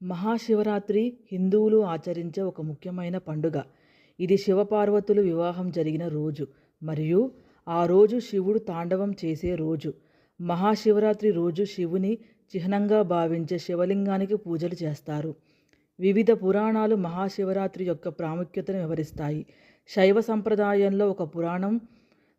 మహాశివరాత్రి హిందువులు ఆచరించే ఒక ముఖ్యమైన పండుగ. ఇది శివపార్వతులు వివాహం జరిగిన రోజు మరియు ఆ రోజు శివుడు తాండవం చేసే రోజు. మహాశివరాత్రి రోజు శివుని చిహ్నంగా భావించే శివలింగానికి పూజలు చేస్తారు. వివిధ పురాణాలు మహాశివరాత్రి యొక్క ప్రాముఖ్యతను వివరిస్తాయి. శైవ సంప్రదాయంలో ఒక పురాణం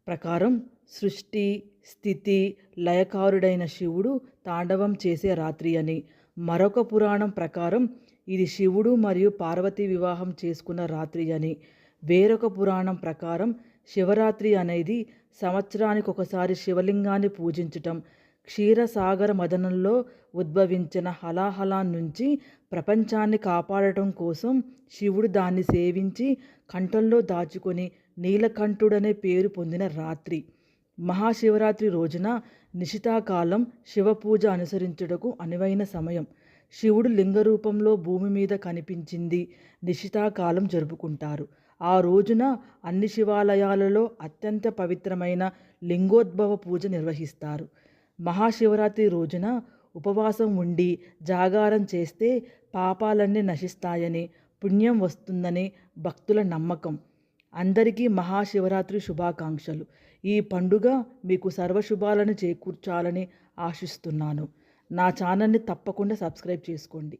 ప్రకారం సృష్టి, స్థితి, లయకారుడైన శివుడు తాండవం చేసే రాత్రి అని, మరొక పురాణం ప్రకారం ఇది శివుడు మరియు పార్వతి వివాహం చేసుకున్న రాత్రి అని, వేరొక పురాణం ప్రకారం శివరాత్రి అనేది సంవత్సరానికి ఒకసారి శివలింగాన్ని పూజించటం, క్షీరసాగర మదనంలో ఉద్భవించిన హలాహలం నుంచి ప్రపంచాన్ని కాపాడటం కోసం శివుడు దాన్ని సేవించి కంఠంలో దాచుకొని నీలకంఠుడనే పేరు పొందిన రాత్రి. మహాశివరాత్రి రోజున నిశితాకాలం శివపూజ అనుసరించుటకు అనువైన సమయం. శివుడు లింగ రూపంలో భూమి మీద కనిపించింది నిశితాకాలం జరుపుకుంటారు. ఆ రోజున అన్ని శివాలయాలలో అత్యంత పవిత్రమైన లింగోద్భవ పూజ నిర్వహిస్తారు. మహాశివరాత్రి రోజున ఉపవాసం ఉండి జాగారం చేస్తే పాపాలన్నీ నశిస్తాయని, పుణ్యం వస్తుందని భక్తుల నమ్మకం. అందరికీ మహాశివరాత్రి శుభాకాంక్షలు. ఈ పండుగ మీకు సర్వశుభాలను చేకూర్చాలని ఆశిస్తున్నాను. నా ఛానల్ని తప్పకుండా సబ్స్క్రైబ్ చేసుకోండి.